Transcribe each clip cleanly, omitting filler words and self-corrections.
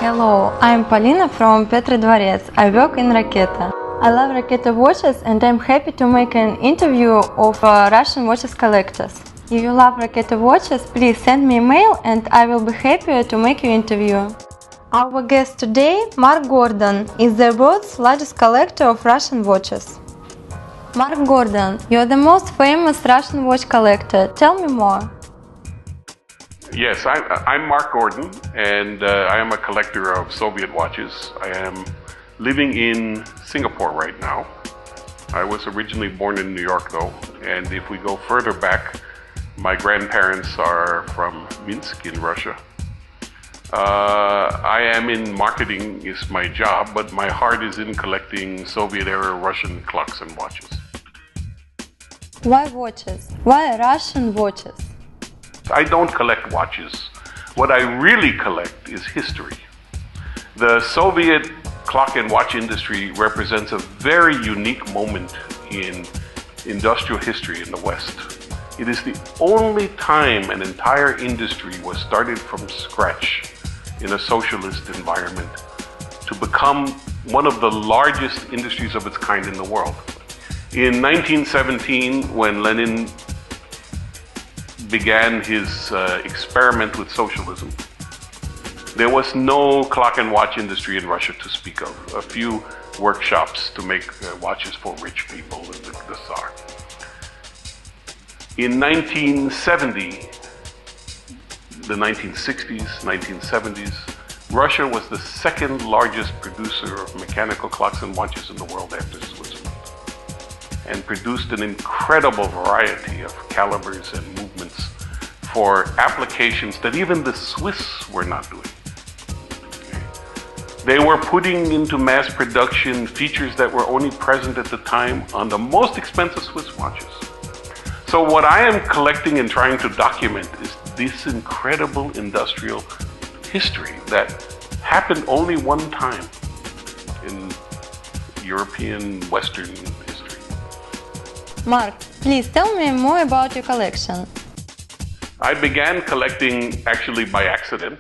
Hello, I'm Polina from Petrodvorets. I work in Raketa. I love Raketa watches and I'm happy to make an interview of Russian watches collectors. If you love Raketa watches, please send me a mail and I will be happy to make your interview. Our guest today, Mark Gordon, is the world's largest collector of Russian watches. Mark Gordon, you're the most famous Russian watch collector. Tell me more. Yes, I'm Mark Gordon, and I am a collector of Soviet watches. I am living in Singapore right now. I was originally born in New York, though, and if we go further back, my grandparents are from Minsk in Russia. I am in marketing is my job, but my heart is in collecting Soviet-era Russian clocks and watches. Why watches? Why Russian watches? I don't collect watches. What I really collect is history. The Soviet clock and watch industry represents a very unique moment in industrial history in the West. It is the only time an entire industry was started from scratch in a socialist environment to become one of the largest industries of its kind in the world. In 1917, when Lenin began his experiment with socialism, there was no clock and watch industry in Russia to speak of. A few workshops to make watches for rich people and the Tsar. In 1970, the 1960s, 1970s, Russia was the second largest producer of mechanical clocks and watches in the world after Switzerland, and produced an incredible variety of calibers and movements for applications that even the Swiss were not doing. They were putting into mass production features that were only present at the time on the most expensive Swiss watches. So what I am collecting and trying to document is this incredible industrial history that happened only one time in European Western history. Mark, please tell me more about your collection. I began collecting actually by accident.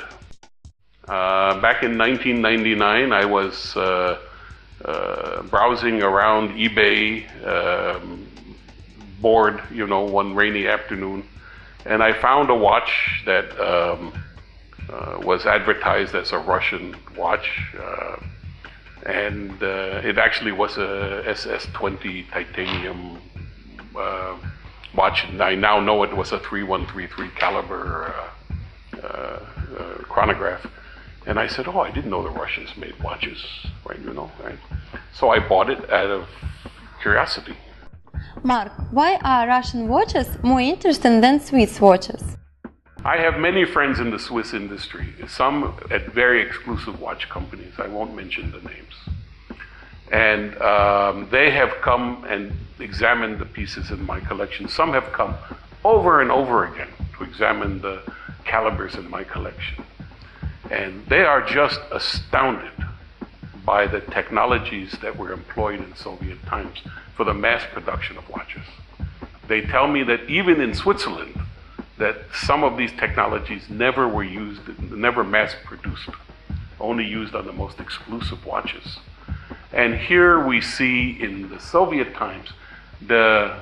Back in 1999, I was browsing around eBay, bored, one rainy afternoon, and I found a watch that was advertised as a Russian watch, and it actually was a SS-20 titanium watch. I now know it was a 3133 caliber chronograph. And I said, I didn't know the Russians made watches, right? So I bought it out of curiosity. Mark, why are Russian watches more interesting than Swiss watches? I have many friends in the Swiss industry, some at very exclusive watch companies. I won't mention the names. And they have come and examined the pieces in my collection. Some have come over and over again to examine the calibers in my collection. And they are just astounded by the technologies that were employed in Soviet times for the mass production of watches. They tell me that even in Switzerland, that some of these technologies never were used, never mass produced, only used on the most exclusive watches. And here we see in the Soviet times the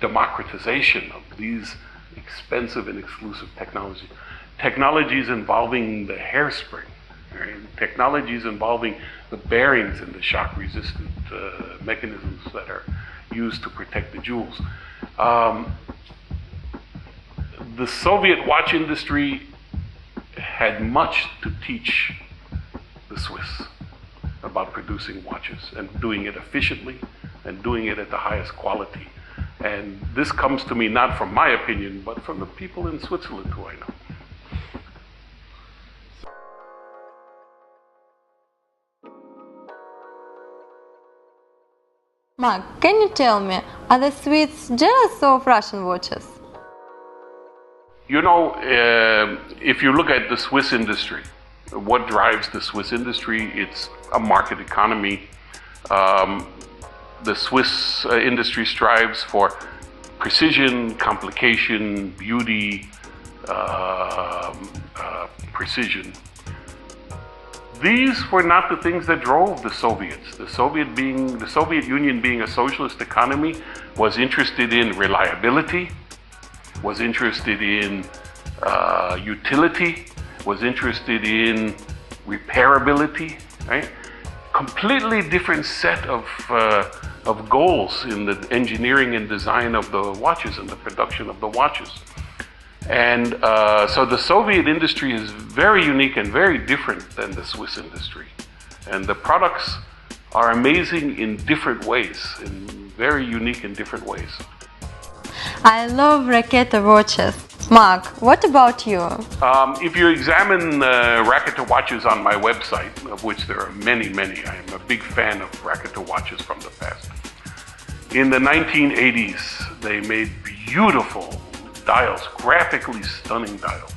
democratization of these expensive and exclusive technologies involving the hairspring, right? Technologies involving the bearings and the shock-resistant mechanisms that are used to protect the jewels. The Soviet watch industry had much to teach the Swiss about producing watches and doing it efficiently and doing it at the highest quality. And this comes to me not from my opinion, but from the people in Switzerland who I know. Mark, can you tell me, are the Swedes jealous of Russian watches? If you look at the Swiss industry, what drives the Swiss industry? It's a market economy. The Swiss industry strives for precision, complication, beauty, precision. these were not the things that drove the Soviets. The Soviet Union being a socialist economy was interested in reliability, was interested in utility, was interested in repairability, right? Completely different set of goals in the engineering and design of the watches and the production of the watches. And so the Soviet industry is very unique and very different than the Swiss industry. And the products are amazing in different ways, in very unique and different ways. I love Raketa watches. Mark, what about you? If you examine Raketa watches on my website, of which there are many, many, I am a big fan of Raketa watches from the past. In the 1980s, they made beautiful dials, graphically stunning dials.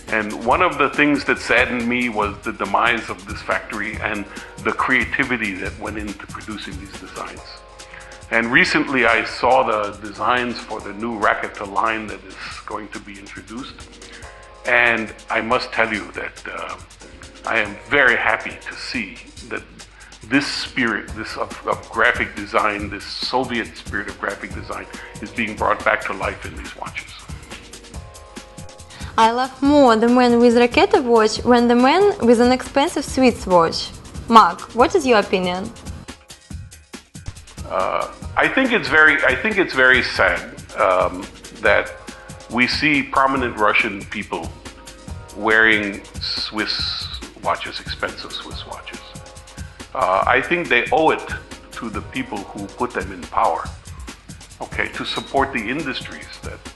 And one of the things that saddened me was the demise of this factory and the creativity that went into producing these designs. And recently I saw the designs for the new Raketa line that is going to be introduced. And I must tell you that I am very happy to see that this spirit, of graphic design, this Soviet spirit of graphic design, is being brought back to life in these watches. I love more the man with Raketa watch than the man with an expensive Swiss watch. Mark, what is your opinion? I think it's very sad that we see prominent Russian people wearing Swiss watches, expensive Swiss watches. I think they owe it to the people who put them in power, okay, to support the industries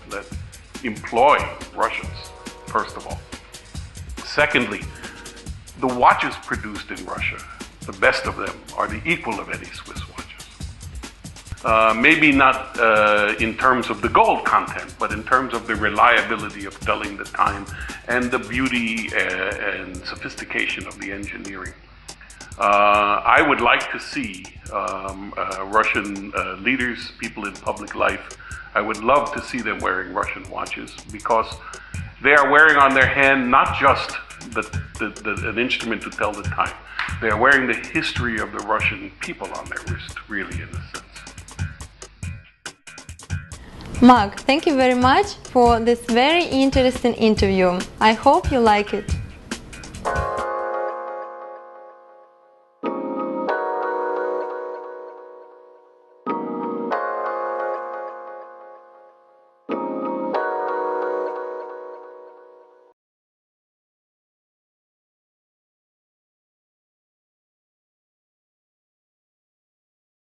that employ Russians, first of all. Secondly, the watches produced in Russia, the best of them, are the equal of any Swiss watches. Maybe not in terms of the gold content, but in terms of the reliability of telling the time and the beauty and sophistication of the engineering. I would like to see Russian leaders, people in public life, I would love to see them wearing Russian watches because they are wearing on their hand not just an instrument to tell the time. They are wearing the history of the Russian people on their wrist, really, in a sense. Mark, thank you very much for this very interesting interview. I hope you like it.